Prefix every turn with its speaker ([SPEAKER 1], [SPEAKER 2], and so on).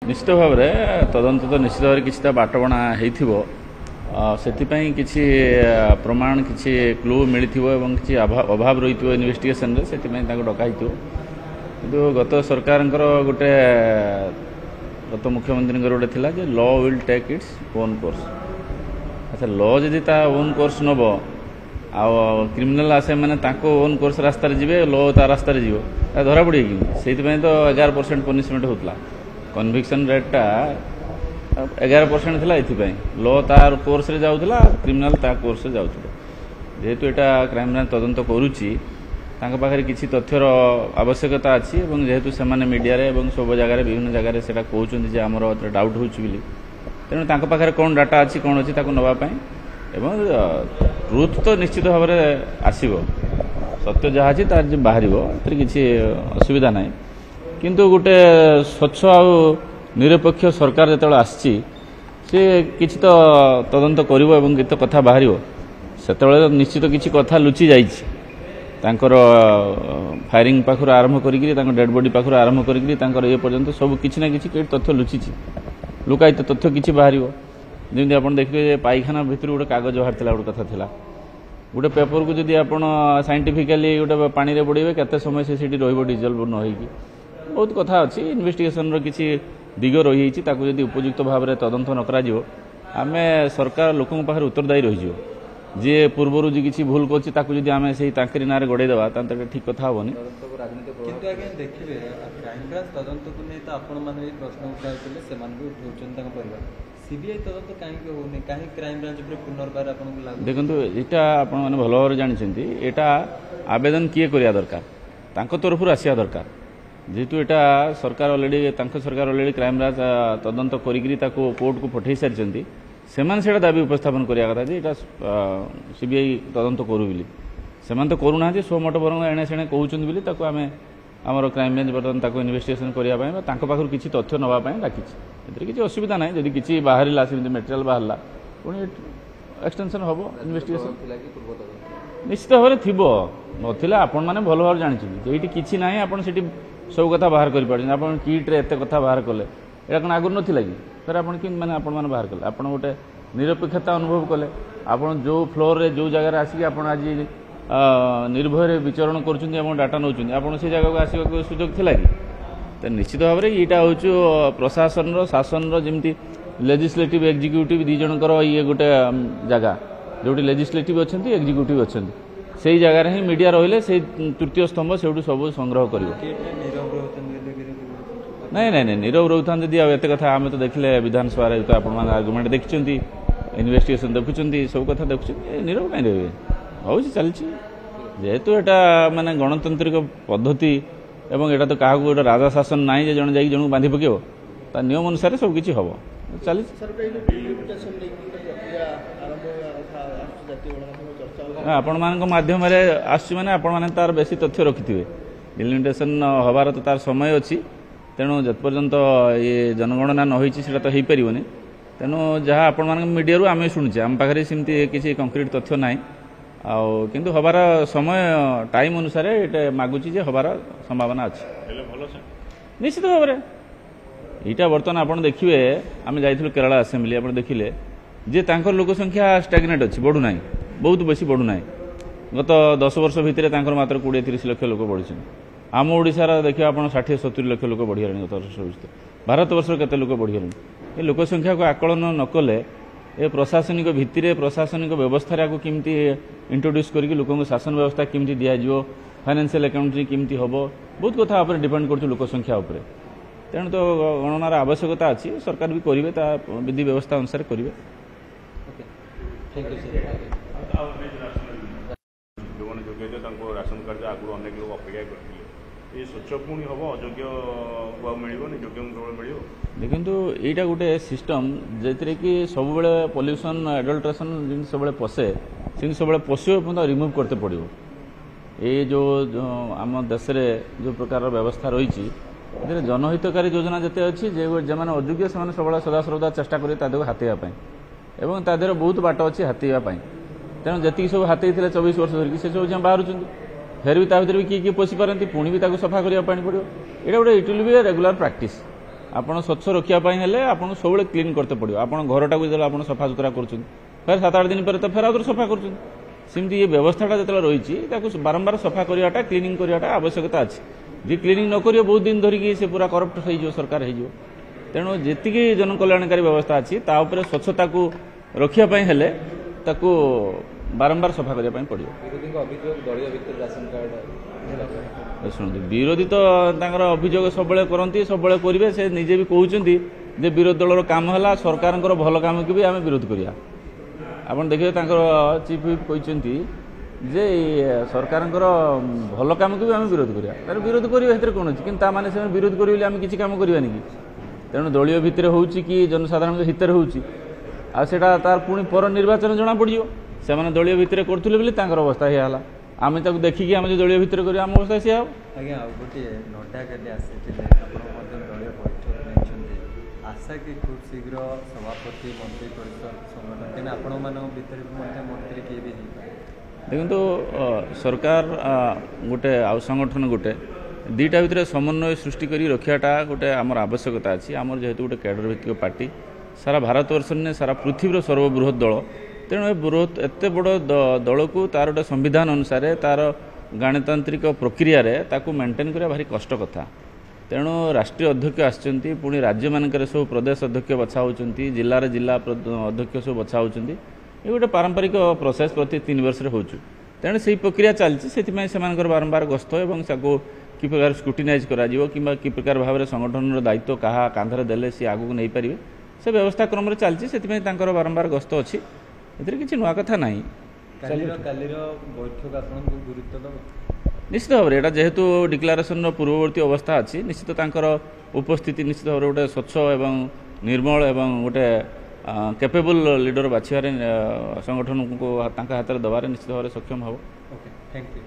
[SPEAKER 1] निश्चित भाव में तदंत तो निश्चित भाव किसी बाटबणा से किसी प्रमाण किसी क्लू मिली किसी अभाव रही इन्वेस्टिगेशन से डकाई किंतु गत सरकार गोटे गत मुख्यमंत्री गोटे थिला जे law will take its own course. अच्छा लॉ जदि ता ओन कोर्स नब आ क्रिमिनाल आसे मैंने ओन कोर्स रास्तार जी लॉ ता रास्तार जीव धरा पड़े कि से तो 11% पनिशमेंट होता कन्विक्शन रेटा 11% थिला एथिपाई लॉ तार कोर्स रे जाउथला क्रिमिनाल ता कोर्स रे जाउथला जेहेतु एटा क्राइम ब्रांच तदंत करूची तांका पाखरे किछि तथ्यर आवश्यकता अछि एवं जेहेतु सेमाने मीडिया रे एवं सब जगह रे विभिन्न जगह रे सेटा कहउछन जे हमर डाउट होउछि बिली तेनु तांका पाखरे कोन डाटा अछि कोन अछि ताको नबा पई एवं ट्रुथ तो निश्चित भाव रे आसीबो सत्य जहा अछि तार जे बाहरिबो एतरे किछि असुविधा नाही किंतु गोटे स्वच्छ आ निरपेक्ष सरकार जो आसी किसी तो तदंत करिवो एवं कित कथा बाहर से निश्चित किसी कथा लुचि जाइछि तांकर फायरिंग पाखर आरंभ करी डेड बॉडी पाखर आरंभ करी ये पर्यंत सब किसी ना किसी तथ्य लुचि लुकायित तथ्य किसी बाहर जमी आप देखिए पाइखाना भितर गोटे कागज बाहर गोटे कथा थिला गोटे पेपर को जब आप साइंटिफिकाली गोटे पानी रे बुड़ेबे केते समय से रही डिजल्व न होगी बहुत कथा अच्छी इन्वेस्टिगेशन किसी दिग रही जदि उपयुक्त भाव में तदंत न करा आमे सरकार लोकों पाखे उत्तरदायी रही जी पूर्वर जी किसी भूल कर आम से ना गड़ेदेवा ठीक कथा हेनी
[SPEAKER 2] देखिए क्राइम ब्रांच तदंत को नहीं तो आपण मैंने प्रश्न उठाई सीबीआई तदंत कहीं होनी कहीं क्राइम ब्रांच पुनर्बार देखो
[SPEAKER 1] यहाँ आपने भल भाव जानते यहाँ आवेदन किए करिया दरकार तरफ आसिया दरकार जेहेतु यहाँ सरकार ऑलरेडी सरकार ऑलरेडी क्राइम ब्रांच तदंत करी कोर्ट को पठे सारी से दाबी उपस्थापन करिया कथा जे सीबीआई तदंत करू बोली से तो करूना सो मट बर एणे सेणे कहउछन बोली ताको आमे हमर क्राइम ब्रांच बर्तन ताको इन्वेस्टिगेशन करिया पय ताको पाखर किछि तथ्य नबा पय डाकिछि एतरे किछि असुविधा नाही जदि किछि बाहरिला सेमि मटेरियल बाहरला पुणी एक्सटेंशन हबो इन्वेस्टिगेशन निश्चित भाव थिबो नथिला आपण माने भल भाव जानिछि जेइटी किछि नाही आपण सेठी सब कथा बाहर कर पार्टी आप किट्रे एत कथा बाहर कले यहाँ कौन आगुरी नाला कि फिर आप मैंने आपण मैंने बाहर कले आप गोटे निरपेक्षता अनुभव कले आप जो फ्लोर रे जो जगह आसिक आप आज निर्भय विचरण कर डाटा नौ आप से जगह को आसवा सुजोग थिला कि तो निश्चित भाव में यहाँ हूँ प्रशासन शासन जमी लेजिस्लेटिव एक्जिक्यूटिव दी जनकर ये गोटे जगह जो लेजिस्लेटिव अच्छा एक्जिक्यूटिव अच्छा से जगह ही मीडिया रहिले से तृतीय स्तंभ से सब संग्रह कर नहीं नहीं नहीं नीरव रोता जदि आते कथा आम तो देखिले विधानसभा तो आर्गुमेंट देखते इन्वेस्टिगेशन देखुं सब कथा देखुं नीरव कहीं रहे हो चलती जेहेतु यहाँ माने गणतांत्रिक पद्धति एवं यहाँ तो क्या गोटे राजा शासन ना जन जा जन बांधि पकेब ता नियम अनुसार सब किसी हम चली आपण मान माध्यम आसने आपण तार बेसी तथ्य रखिथे डिलिमिटेशन हबार तो तार समय अच्छी तेणु जपर्यंत ये जनगणना न होती तो हो पारे तेणु जहाँ आपण मान मीडिया आम शुणुचे आम पाखे सेमती किसी कंक्रीट तथ्य ना किंतु हबार समय टाइम अनुसार ये मागुची जे हबार संभावना अच्छी निश्चित भाव में यहाँ बर्तमान आप देखिए आम जाइलु केरला आसेम्बली आप देखिले जे तांकर लोक संख्या स्टाग्नेट अच्छी बढ़ुना बहुत बेसी बढ़ुना गत 10 वर्ष भितर मात्र 20-30 लाख लोक बढ़ी आम ओडिशार देखिए आप 60-70 लाख लोक बढ़िया गत वर्ष भितर भारत वर्ष केते लोक बढ़िया ये लोक संख्या को आकलन नकले ये प्रशासनिक भित्तिरे प्रशासनिक व्यवस्था को किमती इंट्रोड्यूस करके लोक शासन व्यवस्था किमती दिज्व फाइनेंशियल अकाउंटिंग किमती हम बहुत कथा डिपेंड कर लोक संख्या उपर तेणु तो गणनार आवश्यकता अच्छी सरकार भी करेंगे विधि व्यवस्था अनुसार करेंगे
[SPEAKER 3] जो राशन कार्ड आगुरी अनेक लोग अपेक्षा करते स्वच्छ पुणी हम अयोग्य मिलनी योग्य मिल
[SPEAKER 1] देखो यहाँ गोटे सिस्टम जे कि सब पॉल्यूशन एडल्ट्रेशन जिन सब पशे से सब पशु रिमूव करते पड़ो ये जो आम देश में जो प्रकार व्यवस्था रही जनहितकारी योजना जिते अच्छी जो मैंने अयोग्य से सब सदासर्वदा चेष्टा करें हाथेवाई एवं तादेह बहुत बाट अच्छी हाथेवाई तेणु जी सब हाथी 24 वर्ष धरिकी से सब बाहर फेर भी भितर भी किए किए पशि पारती पुणी भी सफा करने पड़ो ये गोटे it will be regular practice ଆପଣ ସ୍ୱଚ୍ଛ ରଖିବା ହେଲେ ଆପଣଙ୍କୁ ସବୁବେଳେ କ୍ଲିନ୍ କରତେ ପଡ଼ିବ। ଆପଣ ଘରଟାକୁ ଯେତେବେଳେ ଆପଣ ସଫାସୁତୁରା କରୁଛନ୍ତି ଫେର 7-8 ଦିନ ପରେ ତ ଫେର ଆଉଥରେ ସଫା କରୁଛନ୍ତି। ସେମିତି ଏ ବ୍ୟବସ୍ଥାଟା ଯେତେବେଳେ ରହିଛି ତାକୁ ବାରମ୍ବାର ସଫା କରିବାଟା କ୍ଲିନିଂ କରିବାଟା ଆବଶ୍ୟକତା ଅଛି। ଯିଏ କ୍ଲିନିଂ ନ କରିବ ବହୁତ ଦିନ ଧରିକି ସେ ପୁରା କରପ୍ଟ ହେଇଯିବ, ସରକାର ହେଇଯିବ। ତେଣୁ ଯେତିକି ଜନକଲ୍ୟାଣକାରୀ ବ୍ୟବସ୍ଥା ଅଛି ତା ଉପରେ ସ୍ୱଚ୍ଛତାକୁ ରଖିବା ପାଇଁ ହେଲେ ତାକୁ ବାରମ୍ବାର ସଫା କରିବା ପାଇଁ ପଡ଼ିବ। ଶୁଣନ୍ତୁ, ବିରୋଧୀ ତ ତାଙ୍କର ଅଭିଯୋଗ ସବୁବେଳେ କରନ୍ତି, ସବୁବେଳେ କରିବେ। ସେ ନିଜେ ବି କହୁଛନ୍ତି ଯେ ବିରୋଧୀ ଦଳର କାମ ହେଲା ସରକାରଙ୍କର ଭଲ କାମକୁ ବି ଆମେ ବିରୋଧ କରିବା। ଆପଣ ଦେଖିବେ ତାଙ୍କର ଚିଫ୍ ହୁଇପ୍ କହିଛନ୍ତି ଯେ ସରକାରଙ୍କର ଭଲ କାମକୁ ବି ଆମେ ବିରୋଧ କରିବା। ତାର ବିରୋଧ କରିବା ସେଥିରେ କ'ଣ ଅଛି, କିନ୍ତୁ ତା ମାନେ ସେମାନେ ବିରୋଧ କରିବେ ବୋଲି ଆମେ କିଛି କାମ କରିବାନି କି? ତେଣୁ ଦଳୀୟ ଭିତରେ ହେଉଛି କି ଜନସାଧାରଣଙ୍କ ହିତରେ ହେଉଛି, ଆଉ ସେଇଟା ତାର ପୁଣି ପର ନିର୍ବାଚନ ଜଣାପଡ଼ିଯିବ। ସେମାନେ ଦଳୀୟ ଭିତରେ କରୁଥିଲେ ବୋଲି ତାଙ୍କର ଅବସ୍ଥା ଏହା ହେଲା। ଆମେ ତାକୁ ଦେଖିକି ଆମେ ଯଦି ଦଳୀୟ ଭିତରେ କରିବା ଆମ ଅବସ୍ଥା ସେୟା ହେବ।
[SPEAKER 2] ଆଜ୍ଞା, ଆଉ ଗୋଟିଏ ନଡ୍ଡା କାଲି ଆସିଥିଲେ, ଆପଣ ମଧ୍ୟ ଦଳୀୟ ବୈଠକ ନେଇଛନ୍ତି। ଆଶା କି ଖୁବ୍ ଶୀଘ୍ର ସଭାପତି ମନ୍ତ୍ରୀ ପରିଷଦ ସଂଗଠନ, କାହିଁକିନା ଆପଣମାନଙ୍କ ଭିତରେ ବି ମଧ୍ୟ ମନ୍ତ୍ରୀ କିଏ ବି ହେଇପାରେ।
[SPEAKER 1] ଦେଖନ୍ତୁ, ସରକାର ଗୋଟେ ଆଉ ସଂଗଠନ ଗୋଟେ ଦୁଇଟା ଭିତରେ ସମନ୍ୱୟ ସୃଷ୍ଟି କରି ରଖିବାଟା ଗୋଟେ ଆମର ଆବଶ୍ୟକତା ଅଛି। ଆମର ଯେହେତୁ ଗୋଟେ କ୍ୟାଡର ଭିତ୍ତିକ ପାର୍ଟି, ସାରା ଭାରତବର୍ଷ ନୁହେଁ ସାରା ପୃଥିବୀର ସର୍ବବୃହତ୍ ଦଳ। ତେଣୁ ଏ ଏତେ ବଡ଼ ଦଳକୁ ତାର ଗୋଟେ ସମ୍ବିଧାନ ଅନୁସାରେ ତାର ଗଣତାନ୍ତ୍ରିକ ପ୍ରକ୍ରିୟାରେ ତାକୁ ମେଣ୍ଟେନ୍ କରିବା ଭାରି କଷ୍ଟ କଥା। ତେଣୁ ରାଷ୍ଟ୍ରୀୟ ଅଧ୍ୟକ୍ଷ ଆସିଛନ୍ତି, ପୁଣି ରାଜ୍ୟମାନଙ୍କରେ ସବୁ ପ୍ରଦେଶ ଅଧ୍ୟକ୍ଷ ବଛା ହେଉଛନ୍ତି, ଜିଲ୍ଲାରେ ଜିଲ୍ଲା ଅଧ୍ୟକ୍ଷ ସବୁ ବଛା ହେଉଛନ୍ତି। ଏ ଗୋଟେ ପାରମ୍ପରିକ ପ୍ରୋସେସ୍ ପ୍ରତି 3 ବର୍ଷରେ ହେଉଛି। ତେଣୁ ସେହି ପ୍ରକ୍ରିୟା ଚାଲିଛି। ସେଥିପାଇଁ ସେମାନଙ୍କର ବାରମ୍ବାର ଗସ୍ତ ଏବଂ ତାକୁ କି ପ୍ରକାର ସ୍କ୍ରୁଟିନାଇଜ୍ କରାଯିବ କିମ୍ବା କି ପ୍ରକାର ଭାବରେ ସଂଗଠନର ଦାୟିତ୍ୱ କାହା କାନ୍ଧରେ ଦେଲେ ସେ ଆଗକୁ ନେଇପାରିବେ, ସେ ବ୍ୟବସ୍ଥା କ୍ରମରେ ଚାଲିଛି। ସେଥିପାଇଁ ତାଙ୍କର ବାରମ୍ବାର ଗସ୍ତ ଅଛି, ଏଥିରେ କିଛି ନୂଆ କଥା ନାହିଁ।
[SPEAKER 2] କାଲିର ବୈଠକ ଆପଣଙ୍କୁ ଗୁରୁତ୍ୱ ଦେବ
[SPEAKER 1] ନିଶ୍ଚିତ ଭାବରେ। ଏଇଟା ଯେହେତୁ ଡିକ୍ଲାରେସନର ପୂର୍ବବର୍ତ୍ତୀ ଅବସ୍ଥା ଅଛି, ନିଶ୍ଚିତ ତାଙ୍କର ଉପସ୍ଥିତି ନିଶ୍ଚିତ ଭାବରେ ଗୋଟେ ସ୍ୱଚ୍ଛ ଏବଂ ନିର୍ମଳ ଏବଂ ଗୋଟେ କେପେବୁଲ ଲିଡର ବାଛିବାରେ ସଂଗଠନକୁ ତାଙ୍କ ହାତରେ ଦେବାରେ ନିଶ୍ଚିତ ଭାବରେ ସକ୍ଷମ ହେବ।
[SPEAKER 2] Okay, thank you.